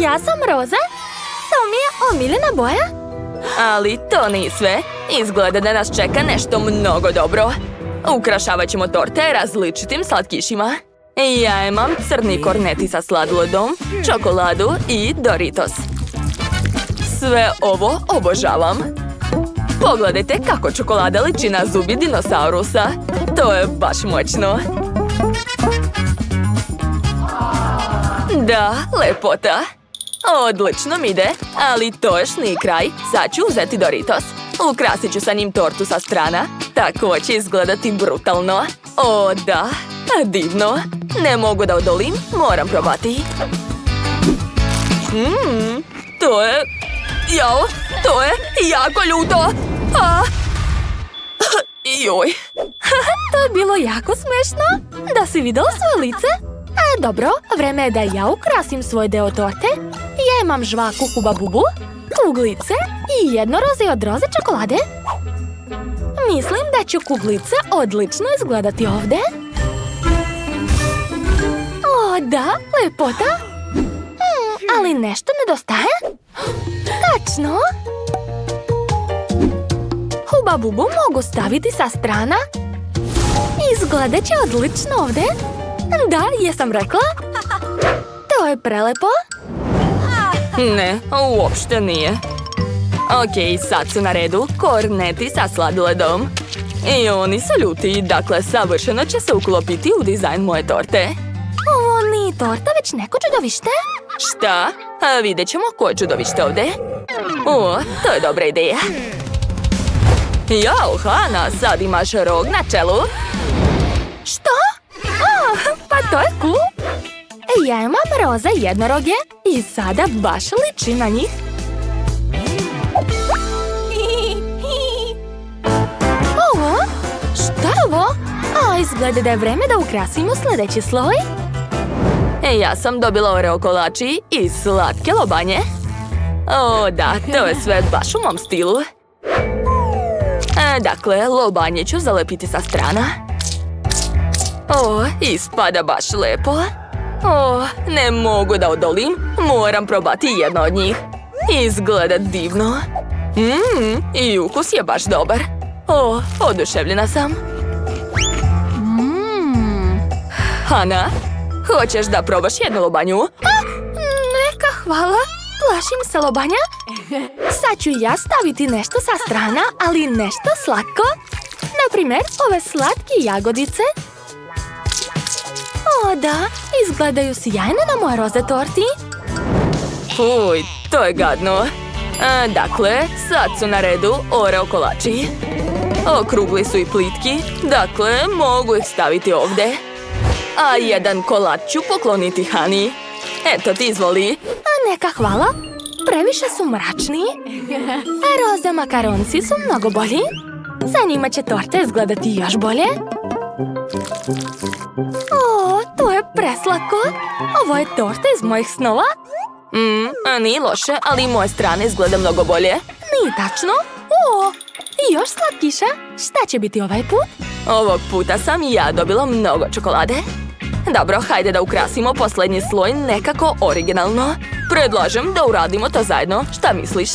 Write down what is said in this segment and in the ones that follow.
Ja sam roza. To mi je omiljena boja. Ali to nije sve. Izgleda da nas čeka nešto mnogo dobro. Ukrašavat ćemo torte različitim slatkišima. Ja imam crni korneti sa sladoljedom, čokoladu i Doritos. Sve ovo obožavam. Pogledajte kako čokolada liči na zubi dinosaurusa. To je baš moćno. Da, lepota. Odlično mi ide, ali to još nije kraj. Sad ću uzeti Doritos. Ukrasit ću sa njim tortu sa strana. Tako će izgledati brutalno. O, da, divno. Ne mogu da odolim, moram probati. To je... Jao, to je jako ljuto. Joj. To je bilo jako smešno. Da si vidjela svoje lice? Dobro, vreme je da ja ukrasim svoj deo torte. Ja imam žvaku Huba Bubu, kuglice i jedno roze od roze čokolade. Mislim da će kuglice odlično izgledati ovdje. O, da, lepota. Ali nešto nedostaje. Tačno. Huba Bubu mogu staviti sa strana. Izgledat će odlično ovdje. Da, jesam rekla. To je prelepo. Ne, uopšte nije. Okej, sad su na redu korneti sa sladoledom. I oni su ljuti, dakle savršeno će se uklopiti u dizajn moje torte. Ovo nije torta, već neko čudovište. Šta? Vidjet ćemo koje čudovište ovdje. O, to je dobra ideja. Jao, Hana, sad imaš rog na čelu. Što? Pa to je cool. Ja imam roza jednoroge i sada baš liči na njih. Ovo? Šta je ovo? Izgleda da je vreme da ukrasimo sljedeći sloj. Ja sam dobila oreo kolači i slatke lobanje. O, da, to je sve baš u mom stilu. Dakle, lobanje ću zalepiti sa strana. O, ispada baš lepo. O, ne mogu da odolim. Moram probati jedno od njih. Izgleda divno. I ukus je baš dobar. O, oduševljena sam. Hana, hoćeš da probaš jednu lobanju? Neka, hvala. Plašim se lobanja. Sad ću ja staviti nešto sa strana, ali nešto slatko. Naprimjer, ove slatke jagodice. O, da, izgledaju sjajno na moje roze torti. Fuj, to je gadno. Dakle, sad su na redu oreo kolači. Okrugli su i plitki, dakle, mogu ih staviti ovdje. A jedan kolač ću pokloniti Hani. Eto ti izvoli. Neka, hvala. Previše su mračni. Roze makaronci su mnogo bolji. Sa njima će torta izgledati još bolje. O, to je preslako. Ovo je torta iz mojih snova. Nije loše, ali moje strane izgleda mnogo bolje. Nije tačno. O, i još slatkiša. Šta će biti ovaj put? Ovog puta sam i ja dobila mnogo čokolade. Dobro, hajde da ukrasimo posljednji sloj nekako originalno. Predlažem da uradimo to zajedno. Šta misliš?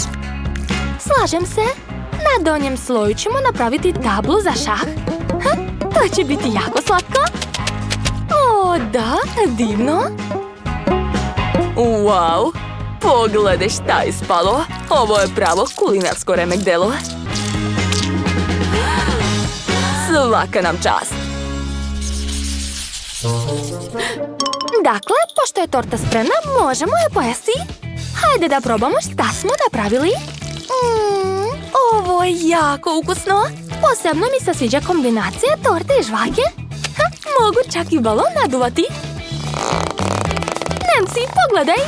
Slažem se. Na donjem sloju ćemo napraviti tablu za šah. To će biti jako slatko. O, da, divno. Wow, pogledaj šta je ispalo. Ovo je pravo kulinarsko remek delo. Svaka nam čast. Dakle, pošto je torta spremna, možemo je pojesti. Hajde da probamo šta smo napravili. Ovo je jako ukusno. Posebno mi se sviđa kombinacija torte i žvake. Mogu čak i balon naduvati. Nancy, pogledaj.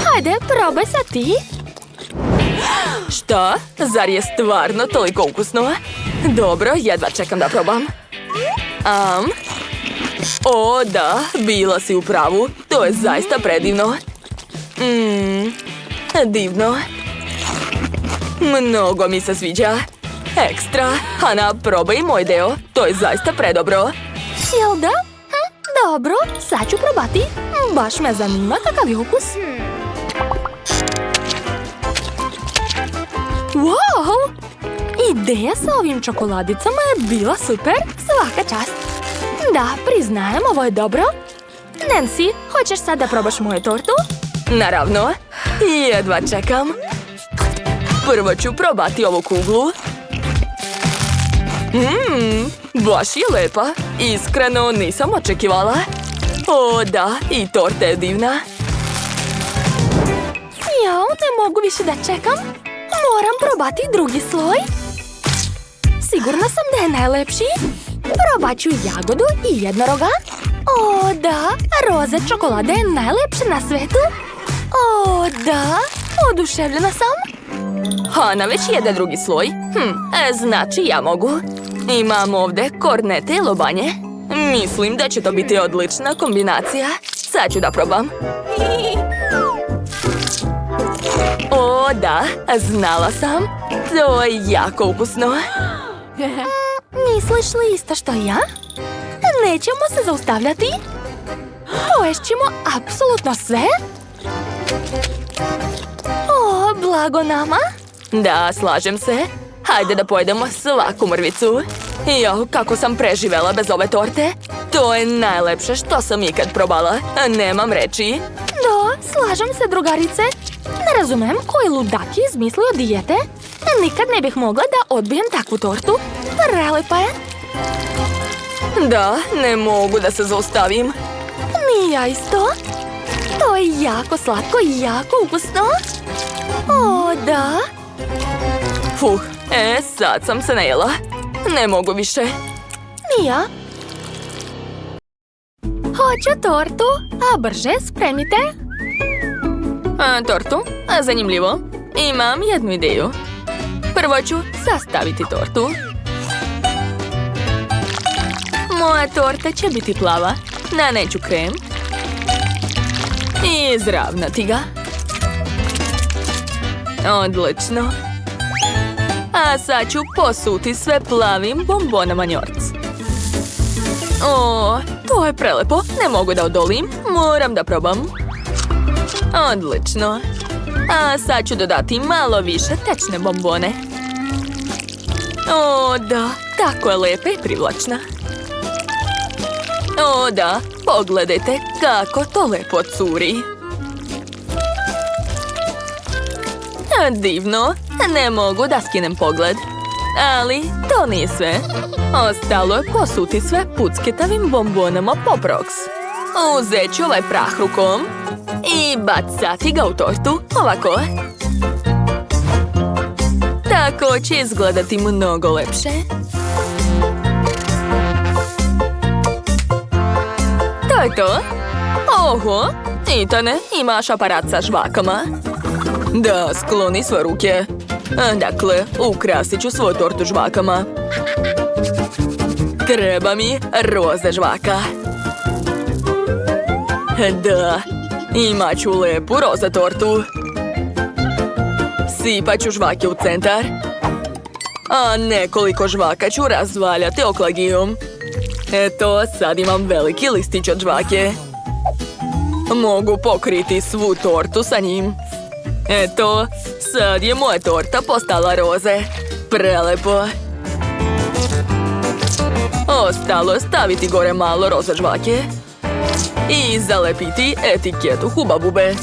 Hajde, probaj sa ti. Šta? Zar je stvarno toliko ukusno? Dobro, jedva čekam da probam. O, da, bila si u pravu. To je zaista predivno. Divno. Mnogo mi se sviđa. Ekstra. Hana, probaj moj deo. To je zaista predobro. Jel da? Dobro, sad ću probati. Baš me zanima kakav je ukus. Wow! Ideja sa ovim čokoladicama je bila super, svaka čast. Da, priznajem, ovo je dobro. Nancy, hoćeš sad da probaš moju tortu? Naravno, jedva čekam. Prvo ću probati ovu kuglu. Baš je lepa. Iskreno nisam očekivala. O da, i torta je divna. Jao, ne mogu više da čekam. Moram probati drugi sloj. Sigurna sam da je najlepši. Probat ću jagodu i jednoroga. O da, roze čokolade je najlepše na svetu. O da, oduševljena sam. Hana već jede drugi sloj. Znači ja mogu. Imam ovdje kornete i lobanje. Mislim da će to biti odlična kombinacija. Sad ću da probam. O da, znala sam. To je jako ukusno. Misliš li isto što ja? Nećemo se zaustavljati. Poješćemo apsolutno sve. O, blago nama. Da, slažem se. Hajde da pojedemo svaku mrvicu. Jo, kako sam preživela bez ove torte. To je najlepše što sam ikad probala. Nemam reči. Da, slažem se, drugarice. Ne razumem koji ludak je izmislio dijete. Nikad ne bih mogla da odbijem takvu tortu. Prelepa je. Da, ne mogu da se zaustavim. Ni ja isto. To je jako slatko i jako ukusno. O, da. Sad sam se najela. Ne mogu više. Ni ja. Hoću tortu, a brže spremite. Tortu? Zanimljivo. Imam jednu ideju. Prvo ću sastaviti tortu. Moja torta će biti plava. Naneću krem. I izravnati ga. Odlično. A sad ću posuti sve plavim bombonama njorc. O, to je prelepo. Ne mogu da odolim. Moram da probam. Odlično. A sad ću dodati malo više tečne bombone. O, da. Tako je lepa i privlačna. O, da. Pogledajte kako to lepo curi. Divno. Ne mogu da skinem pogled. Ali to nije sve. Ostalo je posuti sve pucketavim bombonama Poprox. Uzet ću ovaj prah rukom i bacati ga u tortu, ovako. Tako će izgledati mnogo lepše. To je to. Oho, Etane, imaš aparat sa žvakama? Da, skloni sve ruke. Dakle, ukrasit ću svoju tortu žvakama. Treba mi roze žvaka. Da, imat ću lepu roza tortu. Sipat ću žvake u centar. A nekoliko žvaka ću razvaljati oklagijom. Eto, sad imam veliki listić od žvake. Mogu pokriti svu tortu sa njim. Eto, sad je moja torta postala roze. Prelepo. Ostalo je staviti gore malo roze žvake. I zalepiti etiketu Huba Bube.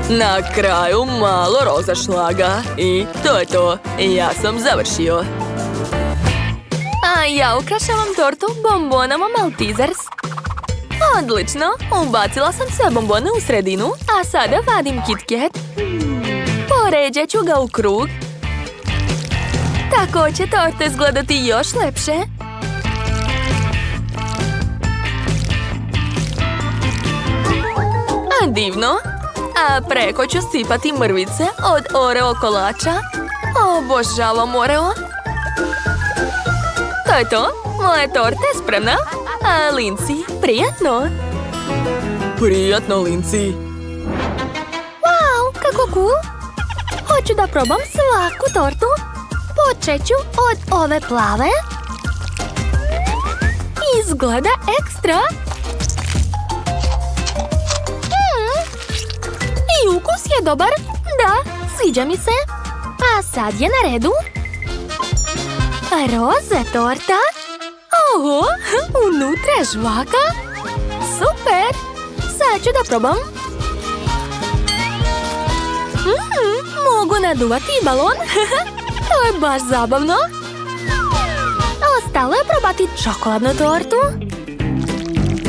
Na kraju malo roza šlaga. I to je to. Ja sam završio. A ja ukrašavam tortu bombonama Maltesers. Odlično. Ubacila sam sve bombone u sredinu, a sada vadim KitKat. Poređat ću ga u krug. Tako će torta izgledati još lepše. Divno. A preko ću sipati mrvice od Oreo kolača. Obožavam Oreo. To je to. Moja torta je spremna. A Lindsay, prijatno. Prijatno, Lindsay. Wow, kako cool. Hoću da probam svaku tortu. Počet ću od ove plave. Izgleda ekstra. I ukus je dobar. Da, sviđa mi se. A sad je na redu roze torta. Oho, unutra je žvaka. Super. Sad ću da probam. Mogu naduvati i balon. To je baš zabavno. Ostalo je probati čokoladnu tortu.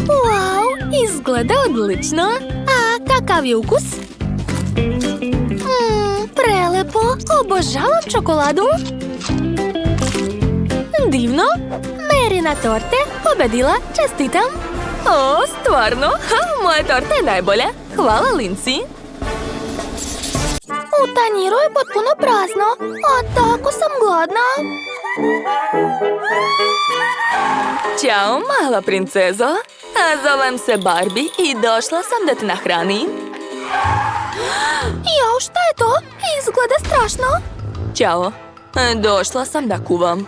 Wow, izgleda odlično. A kakav je ukus? Prelepo, obožavam čokoladu. Divno. Marina torte pobedila, čestitam. O, stvarno? Moja torta je najbolja. Hvala, Lindsay. U tanjiru je potpuno prazno, a tako sam gladna. Ćao, mala princezo. Zovem se Barbie i došla sam da te nahranim. Jao, šta je to? Izgleda strašno. Ćao. Došla sam da kuvam.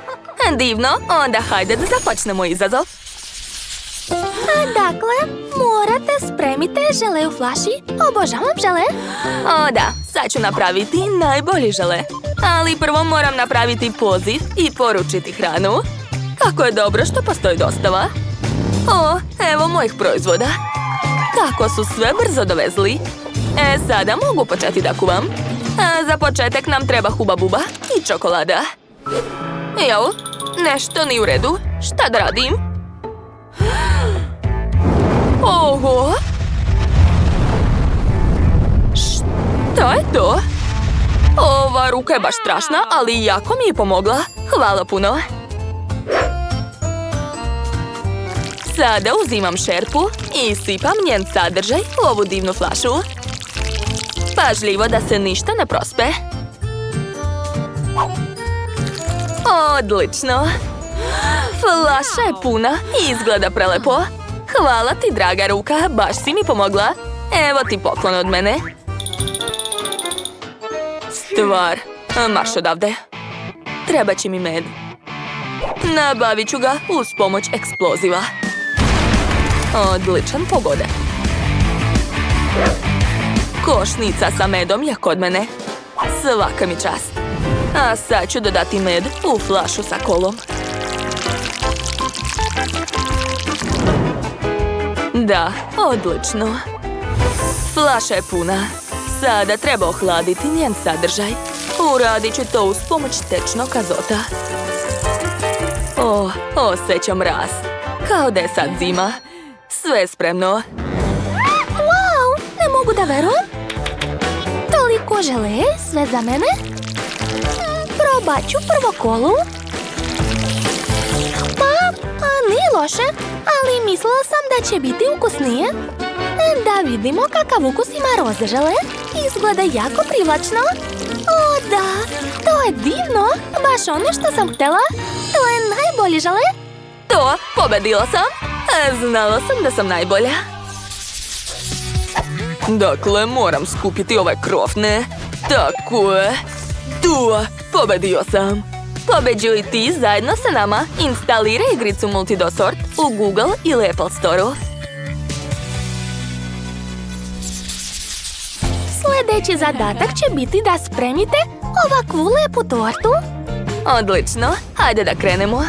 Divno, onda hajde da započnemo izazov. Dakle, morate spremiti žele u flaši. Obožavam žele. O da, sad ću napraviti najbolji žele. Ali prvo moram napraviti poziv i poručiti hranu. Kako je dobro što postoji dostava. O, evo mojih proizvoda. Kako su sve brzo dovezli. Sada mogu početi da kuvam. Za početak nam treba Huba Buba i čokolada. Jel, nešto nije u redu. Šta da radim? Oho! Šta je to? Ova ruka je baš strašna, ali jako mi je pomogla. Hvala puno. Sada uzimam šerpu i sipam njen sadržaj u ovu divnu flašu. Pažljivo da se ništa ne prospe. Odlično! Flaša je puna i izgleda prelepo. Hvala ti, draga ruka, baš si mi pomogla. Evo ti poklon od mene. Stvar, marš odavde. Treba će mi med. Nabavit ću ga uz pomoć eksploziva. Odličan pogodak. Košnica sa medom je kod mene. Svaka mi čast. A sad ću dodati med u flašu sa kolom. Da, odlično. Flaša je puna. Sada treba ohladiti njen sadržaj. Uradit ću to uz pomoć tečnog azota. O, osjećam mraz. Kao da je sad zima. Sve je spremno. Wow, ne mogu da verujem. Toliko žele, sve za mene. Probat ću prvo kolu. Pa, nije loše, ali mislila sam da će biti ukusnije. Da vidimo kakav ukus ima roze žele. Izgleda jako privlačno. O da, to je divno. Baš ono što sam htjela. To je najbolje žele. To, pobedila sam. Znala sam da sam najbolja. Dakle, moram skupiti ove krofne. Tako je. Tu, pobedio sam. Pobeđuj ti zajedno sa nama. Instaliraj igricu Multidosort u Google ili Apple Store-u. Sljedeći zadatak će biti da spremite ovakvu lepu tortu. Odlično, hajde da krenemo.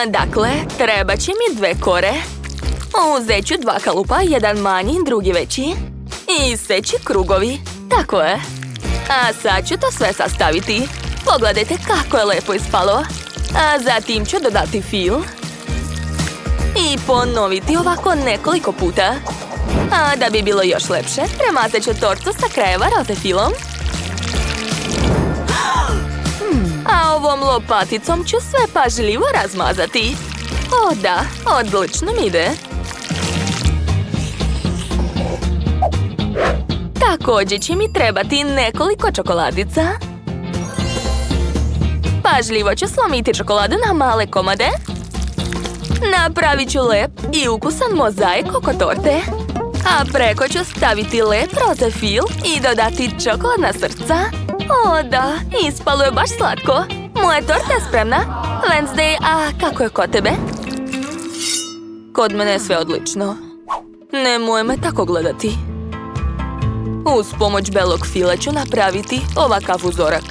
Dakle, treba će mi 2 kore. Uzet ću 2 kalupa, jedan manji, drugi veći. I seći krugovi. Tako je. A sad ću to sve sastaviti. Pogledajte kako je lepo ispalo. A zatim ću dodati fil. I ponoviti ovako nekoliko puta. A da bi bilo još lepše, premazat ću tortu sa krajeva roze filom. A ovom lopaticom ću sve pažljivo razmazati. O da, odlično mi ide. Također će mi trebati nekoliko čokoladica. Pažljivo ću slomiti čokoladu na male komade. Napravit ću lep i ukusan mozaik oko torte. A preko ću staviti lep roze fil i dodati čokoladna srca. O da, ispalo je baš slatko. Moja torta je spremna. Wednesday, a kako je kod tebe? Kod mene je sve odlično. Nemoj me tako gledati. Uz pomoć belog fila ću napraviti ovakav uzorak.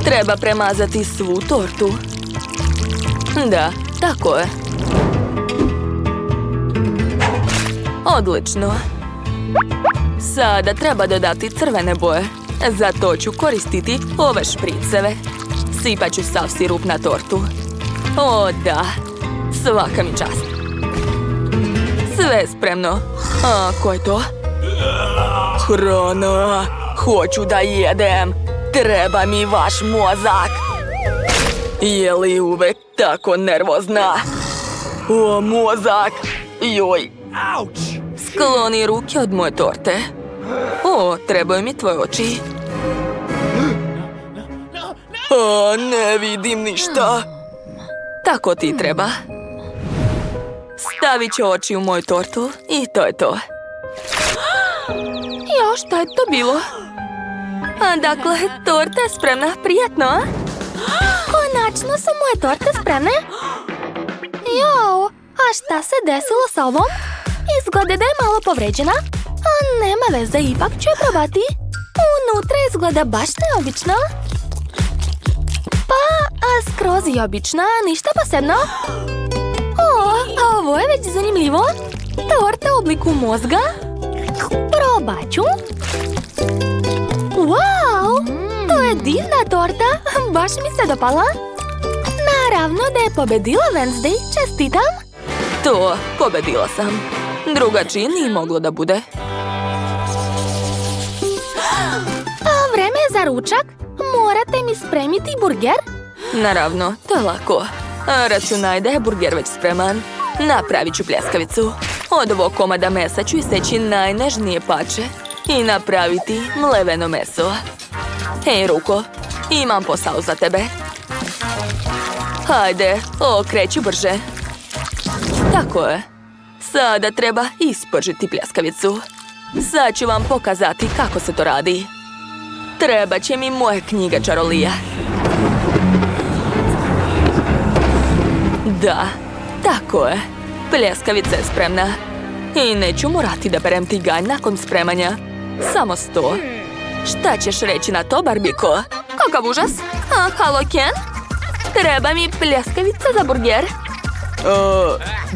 Treba premazati svu tortu. Da, tako je. Odlično. Sada treba dodati crvene boje. Za to ću koristiti ove špriceve. Sipat ću sav sirup na tortu. O, da. Svaka mi čast. Sve je spremno. A, ko je to? Hrana. Hoću da jedem. Treba mi vaš mozak. Je li uvek tako nervozna? O, mozak. Joj. Skloni ruke od moje torte. O, trebaju mi tvoje oči. O, ne vidim ništa. Tako ti treba. Stavit ću oči u moju tortu i to je to. Jo, šta je to bilo? Dakle, torta je spremna. Prijatno, a? Konačno su moje torte spremne. Jo, a šta se desilo sa ovom? Izgleda da je malo povređena. A nema veze, ipak ću je probati. Unutra izgleda baš neobično. Pa, skroz i obična, ništa posebno. O, a ovo je već zanimljivo. Torta u obliku mozga. Probat ću. Wow, to je divna torta. Baš mi se dopala. Naravno da je pobedila Wednesday. Čestitam. To, pobedila sam. Drugačije nije moglo da bude. A vreme je za ručak. Morate mi spremiti burger. Naravno, to je lako. Računaj da je burger već spreman. Napravit ću pljeskavicu. Od ovog komada mesa ću iseći najnežnije pače i napraviti mleveno meso. Hej, Ruko, imam posao za tebe. Hajde, okreći brže. Tako je. Sada treba ispržiti pljeskavicu. Sad ću vam pokazati kako se to radi. Treba će mi moja knjiga čarolija. Da, tako je. Pljeskavica je spremna. I neću morati da berem tiganj nakon spremanja. Samo 100. Šta ćeš reći na to, Barbiko? Kakav užas? Halo, Ken? Treba mi pljeskavica za burger.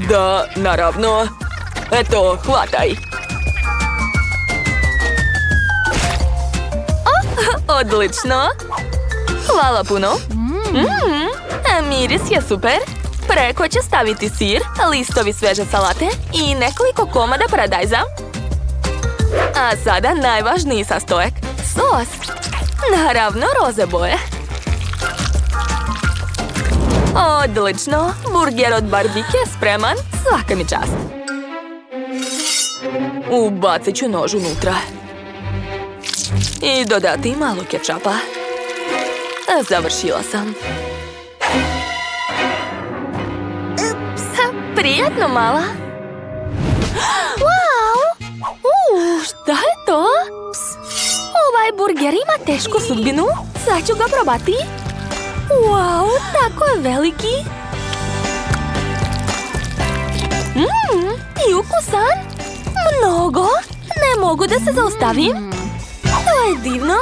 Da, naravno. Eto, hvataj. Odlično. Hvala puno. Miris je super. Preko će staviti sir, listovi sveže salate i nekoliko komada paradajza. A sada najvažniji sastojak. Sos. Naravno, roze boje. Odlično. Burger od Barbike je spreman. Svaka mi čast. Ubacit ću nož unutra. I dodati malo kečapa. Završila sam. Prijatno, mala. Wow! Šta je to? Ovaj burger ima tešku sudbinu. Sad ću ga probati. Wow, tako je veliki. I ukusan. Mnogo. Ne mogu da se zaustavim. To je divno.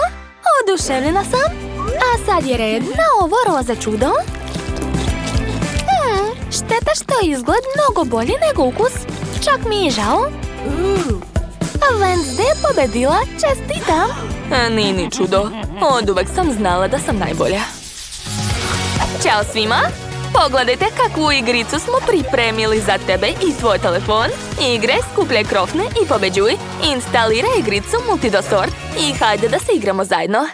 Oduševljena sam. A sad je red na ovo roze čudo. Šteta što je izgled mnogo bolji nego ukus. Čak mi je žao. Wednesday je pobedila. Čestitam. Nije ni čudo. Oduvek sam znala da sam najbolja. Ćao svima. Pogledajte kakvu igricu smo pripremili za tebe i tvoj telefon. Igre, skupljaj krofne i pobeđuj. Instaliraj igricu Multidosort i hajde da se igramo zajedno.